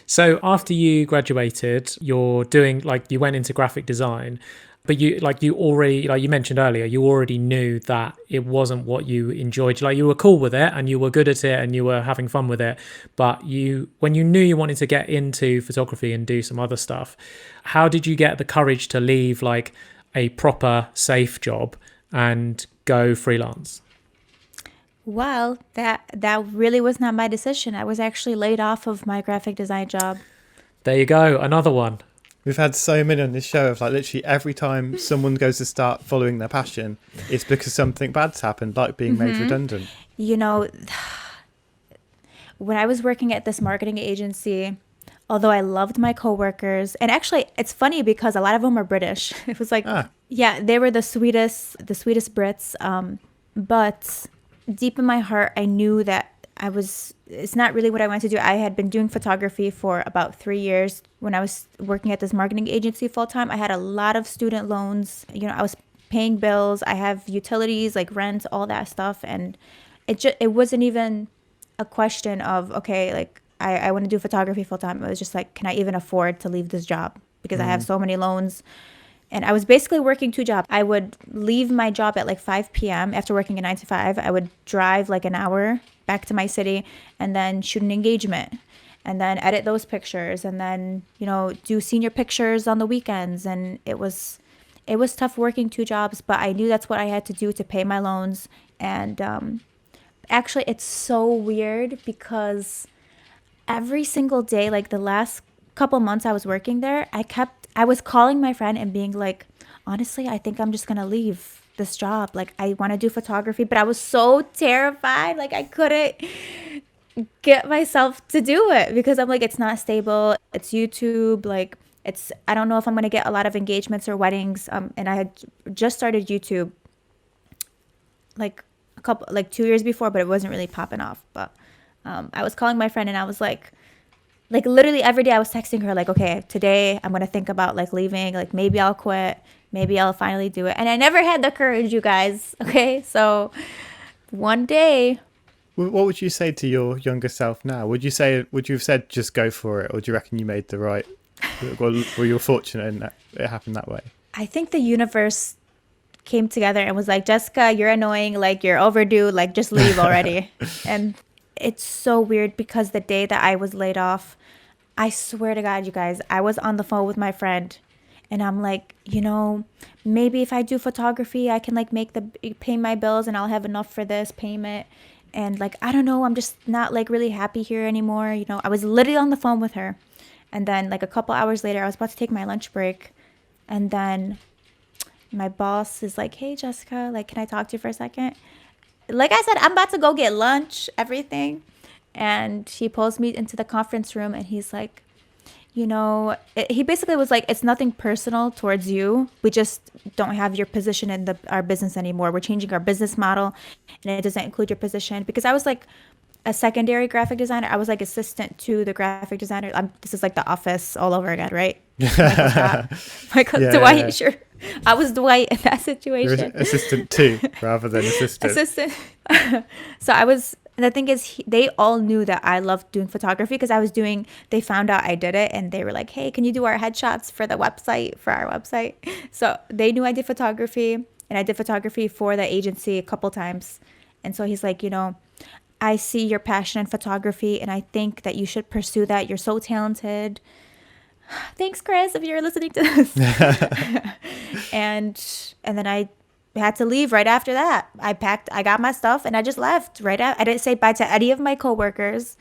So after you graduated, you're doing you went into graphic design, but you already, like you mentioned earlier, you already knew that it wasn't what you enjoyed. Like you were cool with it and you were good at it and you were having fun with it. But when you knew you wanted to get into photography and do some other stuff, how did you get the courage to leave like a proper safe job and go freelance? Well, that really was not my decision. I was actually laid off of my graphic design job. There you go, another one. We've had so many on this show of like literally every time someone goes to start following their passion, it's because something bad's happened, like being made redundant. When I was working at this marketing agency, although I loved my coworkers, and actually it's funny because a lot of them are British. It was like, yeah, they were the sweetest Brits. But deep in my heart, I knew that it's not really what I wanted to do. I had been doing photography for about 3 years when I was working at this marketing agency full time. I had a lot of student loans. I was paying bills. I have utilities like rent, all that stuff. And it wasn't even a question of, okay, like I want to do photography full time. It was just like, can I even afford to leave this job? Because I have so many loans. And I was basically working 2 jobs. I would leave my job at like 5 p.m. after working a 9 to 5. I would drive like an hour back to my city and then shoot an engagement and then edit those pictures and then, do senior pictures on the weekends. And it was tough working 2 jobs, but I knew that's what I had to do to pay my loans. And actually, it's so weird because every single day, like the last couple months I was working there, I was calling my friend and being like, honestly, I think I'm just going to leave this job. Like, I want to do photography, but I was so terrified. Like, I couldn't get myself to do it because I'm like, it's not stable. It's YouTube. Like, I don't know if I'm going to get a lot of engagements or weddings. And I had just started YouTube like 2 years before, but it wasn't really popping off. But I was calling my friend and I was like literally every day I was texting her like, okay, today I'm going to think about like leaving, like maybe I'll quit, maybe I'll finally do it. And I never had the courage, you guys. Okay. So one day. What would you say to your younger self now? Would you have said, just go for it? Or do you reckon you made the right, were you fortunate in that it happened that way? I think the universe came together and was like, Jessica, you're annoying. Like you're overdue. Like just leave already. And it's so weird because the day that I was laid off, I swear to God, you guys, I was on the phone with my friend and I'm like, maybe if I do photography, I can like pay my bills and I'll have enough for this payment. And like, I don't know, I'm just not like really happy here anymore. I was literally on the phone with her. And then like a couple hours later, I was about to take my lunch break. And then my boss is like, hey, Jessica, like, can I talk to you for a second? Like I said, I'm about to go get lunch, everything. And he pulls me into the conference room and he's like, he basically was like, it's nothing personal towards you. We just don't have your position in our business anymore. We're changing our business model and it doesn't include your position. Because I was like a secondary graphic designer. I was like assistant to the graphic designer. This is like The Office all over again, right? Michael Dwight, yeah. Sure. I was Dwight in that situation. You're assistant too, rather than assistant. So I was, the thing is, they all knew that I loved doing photography because they found out I did it and they were like, hey, can you do our headshots for our website? So they knew I did photography and I did photography for the agency a couple times. And so he's like, I see your passion in photography and I think that you should pursue that. You're so talented. Thanks, Chris, if you're listening to this. and then I had to leave right after that. I got my stuff and I just left right out. I didn't say bye to any of my coworkers.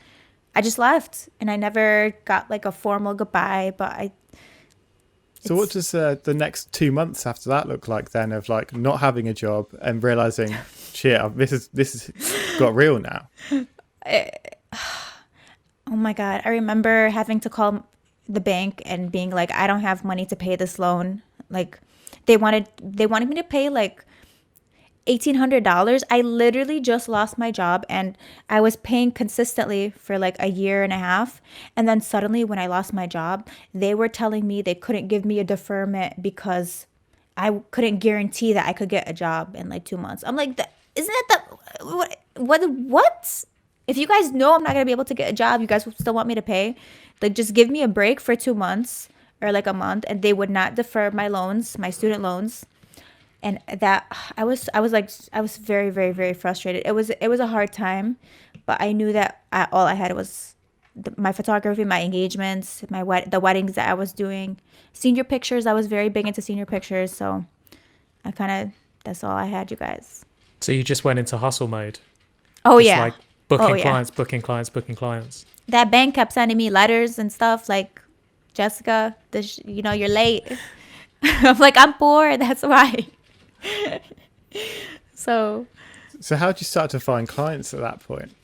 I just left and I never got like a formal goodbye, but So what does the next 2 months after that look like then, of like not having a job and realizing, shit, this is got real now? Oh my God. I remember having to call the bank and being like, I don't have money to pay this loan. Like they wanted me to pay like $1,800. I literally just lost my job and I was paying consistently for like a year and a half. And then suddenly when I lost my job, they were telling me they couldn't give me a deferment because I couldn't guarantee that I could get a job in like 2 months. I'm like, isn't that what? If you guys know I'm not going to be able to get a job, you guys still want me to pay? Like, just give me a break for 2 months or like a month, and they would not defer my loans, my student loans. And that I was very, very, very frustrated. It was a hard time, but I knew that all I had was my photography, my engagements, the weddings that I was doing, senior pictures. I was very big into senior pictures, so that's all I had, you guys. So you just went into hustle mode. Oh, yeah. Like booking clients. That bank kept sending me letters and stuff like, Jessica, you're late. I'm like, I'm poor. That's why. So how did you start to find clients at that point?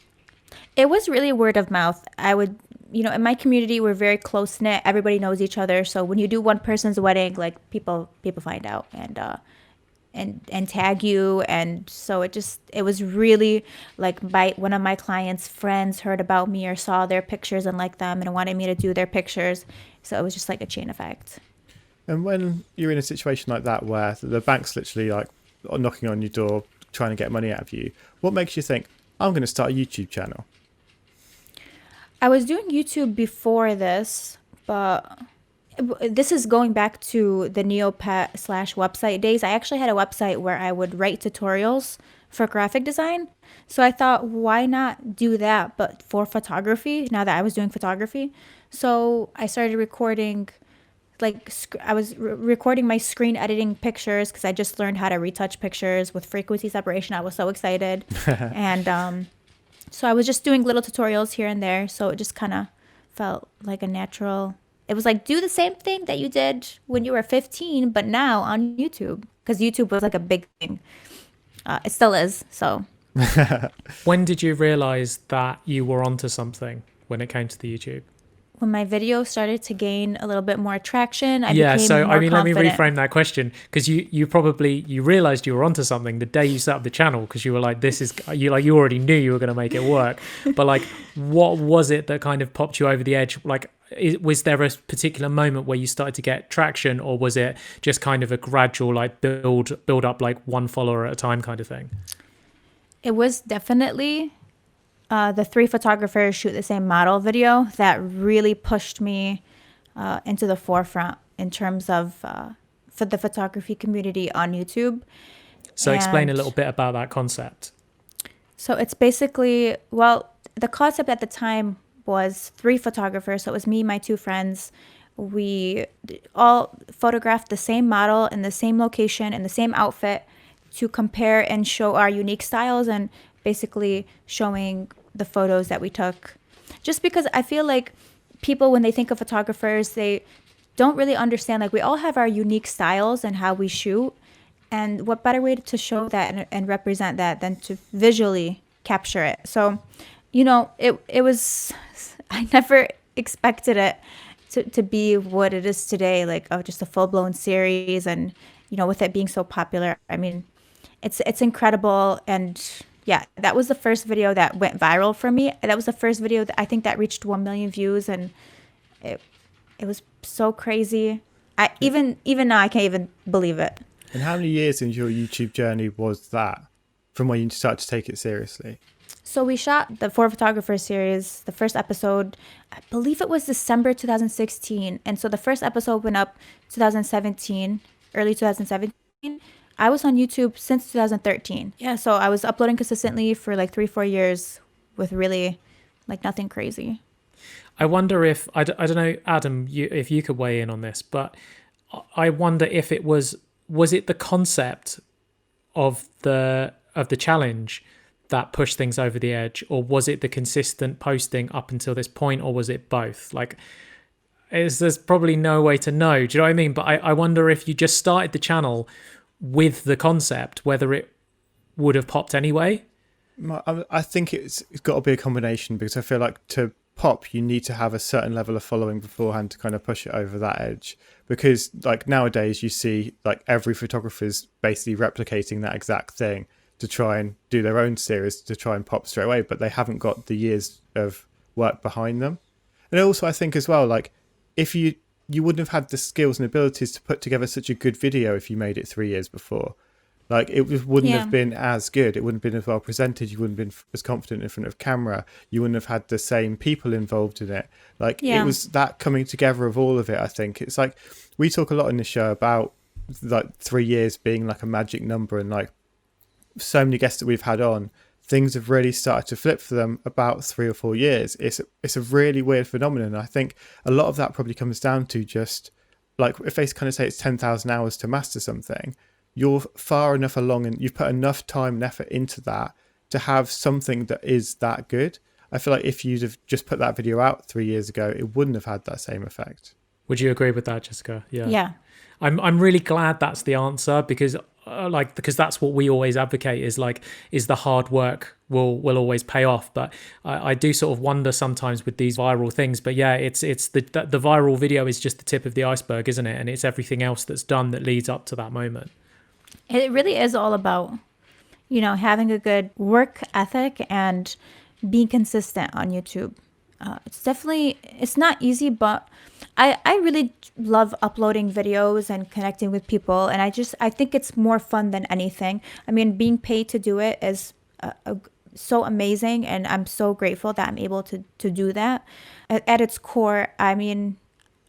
It was really word of mouth. I would, in my community, we're very close knit. Everybody knows each other. So when you do one person's wedding, like people find out, and and tag you. And so it was really like one of my clients' friends heard about me or saw their pictures and liked them and wanted me to do their pictures. So it was just like a chain effect. And when you're in a situation like that where the bank's literally like knocking on your door trying to get money out of you, what makes you think, I'm going to start a YouTube channel? I was doing YouTube before this, but this is going back to the Neopet/website days. I actually had a website where I would write tutorials for graphic design. So I thought, why not do that, but for photography, now that I was doing photography. So I started recording, I was recording my screen editing pictures because I just learned how to retouch pictures with frequency separation. I was so excited. And so I was just doing little tutorials here and there. So it just kind of felt like a natural. It was like, do the same thing that you did when you were 15, but now on YouTube. Because YouTube was like a big thing. It still is, so. When did you realize that you were onto something when it came to the YouTube? When my video started to gain a little bit more traction, I became more let me confident. reframe that question, because you realized you were onto something the day you set up the channel, because you were like, you already knew you were going to make it work. But like, what was it that kind of popped you over the edge? Like, was there a particular moment where you started to get traction, or was it just kind of a gradual like build up, like one follower at a time kind of thing? It was definitely the 3 photographers shoot the same model video that really pushed me into the forefront in terms of for the photography community on YouTube. So explain a little bit about that concept. So it's basically, the concept at the time was 3 photographers. So it was me, my 2 friends. We all photographed the same model in the same location in the same outfit to compare and show our unique styles, and basically showing the photos that we took. Just because I feel like people, when they think of photographers, they don't really understand, like, we all have our unique styles and how we shoot. And what better way to show that and represent that than to visually capture it? So, it was, I never expected it to be what it is today, like just a full-blown series. And, with it being so popular, I mean, it's incredible. And yeah, that was the first video that went viral for me. That was the first video that I think that reached 1 million views, and it was so crazy. Even now I can't even believe it. And how many years into your YouTube journey was that from when you started to take it seriously? So we shot the 4 Photographers series. The first episode, I believe it was December 2016. And so the first episode went up 2017, early 2017. I was on YouTube since 2013. Yeah, so I was uploading consistently for like 3-4 years with really like nothing crazy. I wonder if, I don't know, Adam, if you could weigh in on this, but I wonder if it was it the concept of the challenge that pushed things over the edge, or was it the consistent posting up until this point, or was it both? Like, there's probably no way to know. Do you know what I mean? But I wonder if you just started the channel with the concept, whether it would have popped anyway. I think it's got to be a combination, because I feel like to pop, you need to have a certain level of following beforehand to kind of push it over that edge. Because like nowadays you see like every photographer's basically replicating that exact thing to try and do their own series to try and pop straight away, but they haven't got the years of work behind them. And also I think as well, like if you wouldn't have had the skills and abilities to put together such a good video if you made it 3 years before. Like it wouldn't have been as good. It wouldn't have been as well presented. You wouldn't have been as confident in front of camera. You wouldn't have had the same people involved in it. Like it was that coming together of all of it. I think it's like we talk a lot in the show about like 3 years being like a magic number, and like so many guests that we've had on, things have really started to flip for them about 3 or 4 years. It's a really weird phenomenon. I think a lot of that probably comes down to just like if they kind of say it's 10,000 hours to master something, you're far enough along and you've put enough time and effort into that to have something that is that good. I feel like if you'd have just put that video out 3 years ago, it wouldn't have had that same effect. Would you agree with that, Jessica? Yeah. I'm really glad that's the answer, because because that's what we always advocate is the hard work will always pay off. But I do sort of wonder sometimes with these viral things. But yeah, it's the viral video is just the tip of the iceberg, isn't it? And it's everything else that's done that leads up to that moment. It really is all about, having a good work ethic and being consistent on YouTube. It's not easy, but I really love uploading videos and connecting with people. And I think it's more fun than anything. I mean, being paid to do it is so amazing. And I'm so grateful that I'm able to do that. At its core, I mean,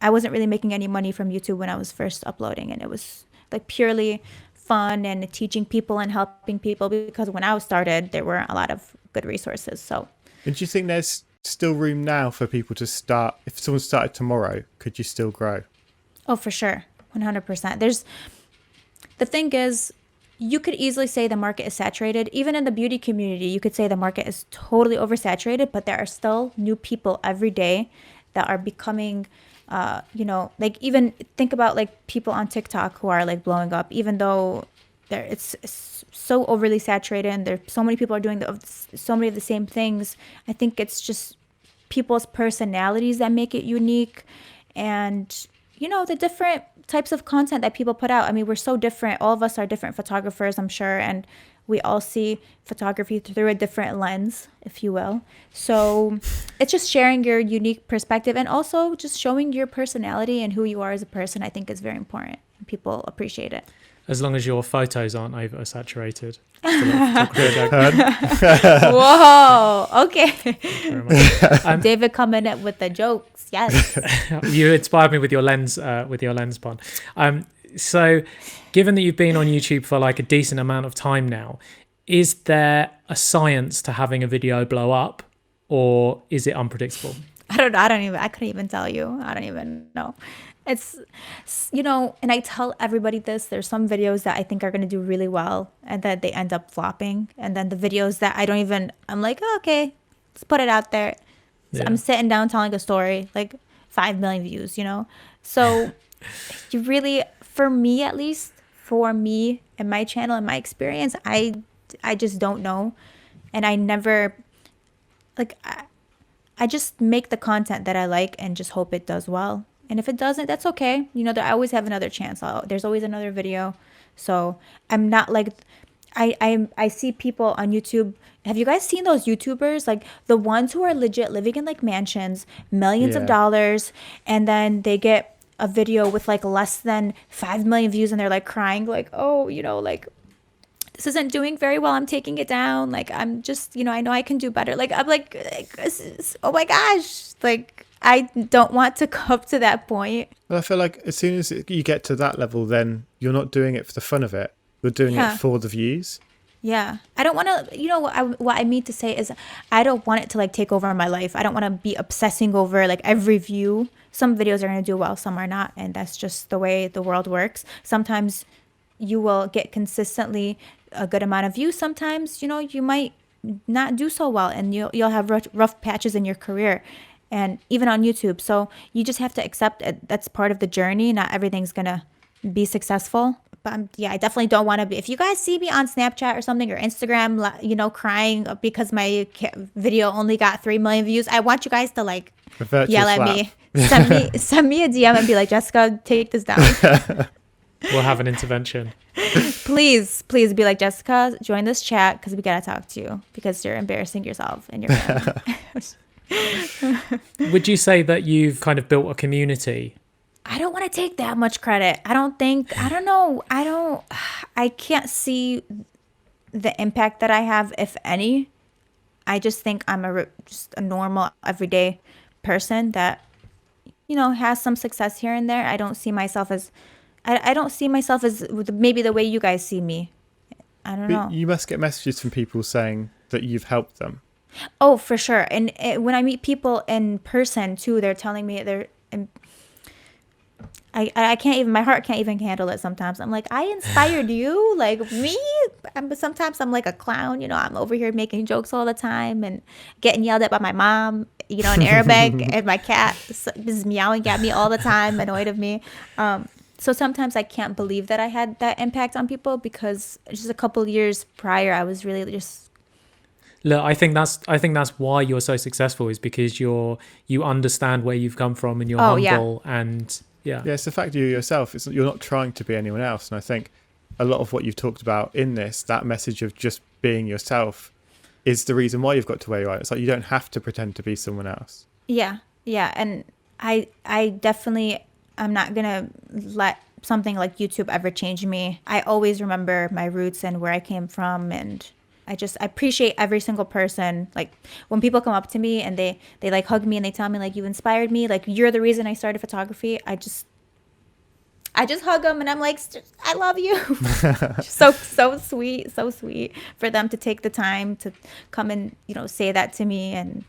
I wasn't really making any money from YouTube when I was first uploading. And it was like purely fun and teaching people and helping people, because when I started, there weren't a lot of good resources. So, and do you think there's still room now for people to start? If someone started tomorrow, could you still grow? Oh, for sure. 100%. The thing is, you could easily say the market is saturated. Even in the beauty community, you could say the market is totally oversaturated, but there are still new people every day that are becoming, like even think about like people on TikTok who are like blowing up, even though it's so overly saturated and there so many people are doing so many of the same things. I think it's just people's personalities that make it unique, and the different types of content that people put out. I mean, we're so different. All of us are different photographers, I'm sure, and we all see photography through a different lens, if you will. So it's just sharing your unique perspective and also just showing your personality and who you are as a person, I think is very important. People appreciate it. As long as your photos aren't oversaturated. Whoa, okay. David coming in with the jokes. Yes. You inspired me with your lens pun. So given that you've been on YouTube for like a decent amount of time now, is there a science to having a video blow up, or is it unpredictable? I couldn't even tell you. I don't even know. It's, and I tell everybody this, there's some videos that I think are going to do really well and that they end up flopping. And then the videos that I'm like, oh, okay, let's put it out there. So I'm sitting down telling a story, like 5 million views, So you really, for me at least, for me and my channel and my experience, I just don't know. And I never, I just make the content that I like and just hope it does well. And if it doesn't, that's okay. I always have another chance. There's always another video. So I'm not like, I see people on YouTube. Have you guys seen those YouTubers? Like the ones who are legit living in like mansions, millions of dollars, and then they get a video with like less than 5 million views and they're like crying like, oh, like this isn't doing very well. I'm taking it down. Like, I'm just, I know I can do better. Like, I'm like, oh my gosh. Like, I don't want to come up to that point. Well, I feel like as soon as you get to that level, then you're not doing it for the fun of it. You're doing it for the views. Yeah. I don't want to, what I mean to say is I don't want it to like take over my life. I don't want to be obsessing over like every view. Some videos are going to do well, some are not. And that's just the way the world works. Sometimes you will get consistently a good amount of views. Sometimes, you might not do so well and you'll have rough patches in your career. And even on YouTube. So you just have to accept it. That's part of the journey. Not everything's going to be successful. But I definitely don't want to be. If you guys see me on Snapchat or something or Instagram, crying because my video only got 3 million views, I want you guys to like yell at me. Send me a DM and be like, Jessica, take this down. We'll have an intervention. Please be like, Jessica, join this chat because we got to talk to you because you're embarrassing yourself and your family. Would you say that you've kind of built a community? I don't want to take that much credit. I don't know. I can't see the impact that I have, if any. I just think I'm just a normal, everyday person that, has some success here and there. I don't see myself as maybe the way you guys see me. I don't know. You must get messages from people saying that you've helped them. Oh, for sure. And when I meet people in person too, they're telling me I can't even, my heart can't even handle it sometimes. I'm like, I inspired you? Like me? But sometimes I'm like a clown, I'm over here making jokes all the time and getting yelled at by my mom, in Arabic, and my cat is meowing at me all the time, annoyed of me. So sometimes I can't believe that I had that impact on people because just a couple of years prior, I was really just. Look, I think that's why you're so successful is because you understand where you've come from and you're humble and yeah. Yeah, it's the fact you're yourself. You're not trying to be anyone else. And I think a lot of what you've talked about in this, that message of just being yourself, is the reason why you've got to where you are. It's like you don't have to pretend to be someone else. Yeah, and I definitely, I'm not gonna let something like YouTube ever change me. I always remember my roots and where I came from, and I appreciate every single person. Like when people come up to me and they like hug me and they tell me like, you inspired me, like you're the reason I started photography, I just hug them and I'm like, I love you. so sweet for them to take the time to come and, say that to me. And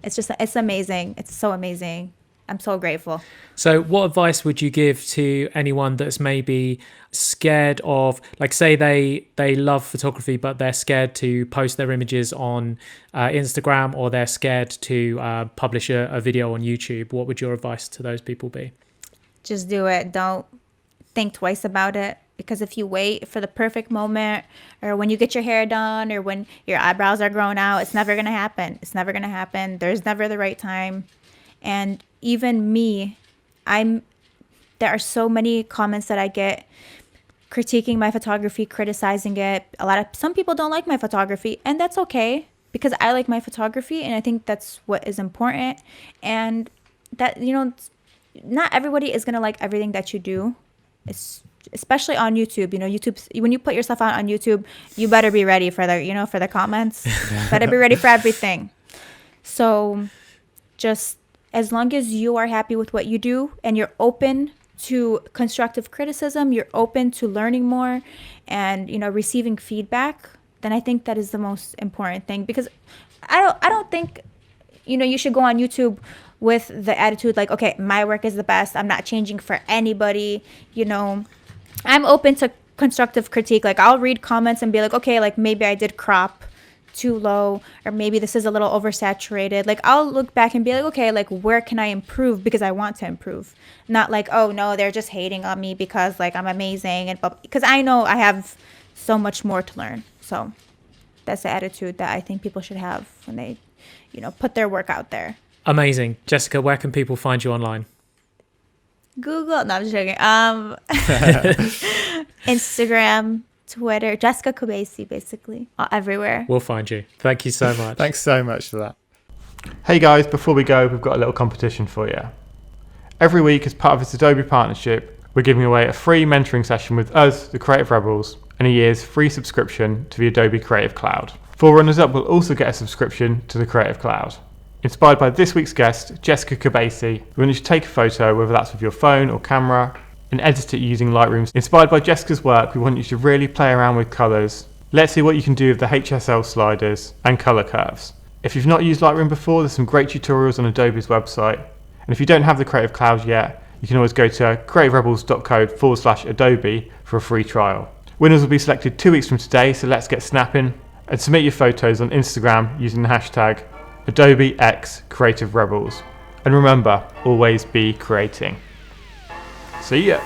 it's amazing. It's so amazing. I'm so grateful. So what advice would you give to anyone that's maybe scared of, like, say they love photography, but they're scared to post their images on Instagram, or they're scared to publish a video on YouTube? What would your advice to those people be? Just do it. Don't think twice about it, because if you wait for the perfect moment, or when you get your hair done, or when your eyebrows are grown out, it's never going to happen. There's never the right time. And even me, there are so many comments that I get critiquing my photography, criticizing it. Some people don't like my photography, and that's okay, because I like my photography, and I think that's what is important. And that, not everybody is going to like everything that you do. It's especially on YouTube. YouTube, when you put yourself out on YouTube, you better be ready for the comments. Better be ready for everything. So just as long as you are happy with what you do and you're open to constructive criticism, you're open to learning more and, receiving feedback, then I think that is the most important thing. Because I don't think, you should go on YouTube with the attitude like, okay, my work is the best, I'm not changing for anybody. I'm open to constructive critique. Like I'll read comments and be like, okay, like maybe I did crop too low, or maybe this is a little oversaturated. Like I'll look back and be like, okay, like where can I improve, because I want to improve. Not like, oh no, they're just hating on me because like I'm amazing, and because I know I have so much more to learn. So that's the attitude that I think people should have when they put their work out there. Amazing. Jessica, where can people find you online? Google. No, I'm just joking. Instagram, Twitter, Jessica Kobeissi, basically. Everywhere. We'll find you. Thank you so much. Thanks so much for that. Hey guys, before we go, we've got a little competition for you. Every week, as part of this Adobe partnership, we're giving away a free mentoring session with us, the Creative Rebels, and a year's free subscription to the Adobe Creative Cloud. 4 runners-up will also get a subscription to the Creative Cloud. Inspired by this week's guest, Jessica Kobeissi, we want you to take a photo, whether that's with your phone or camera, and edit it using Lightroom. Inspired by Jessica's work, we want you to really play around with colours. Let's see what you can do with the HSL sliders and colour curves. If you've not used Lightroom before, there's some great tutorials on Adobe's website. And if you don't have the Creative Cloud yet, you can always go to creativerebels.co/Adobe for a free trial. Winners will be selected 2 weeks from today, so let's get snapping. And submit your photos on Instagram using the hashtag AdobeXCreativeRebels. And remember, always be creating. See ya!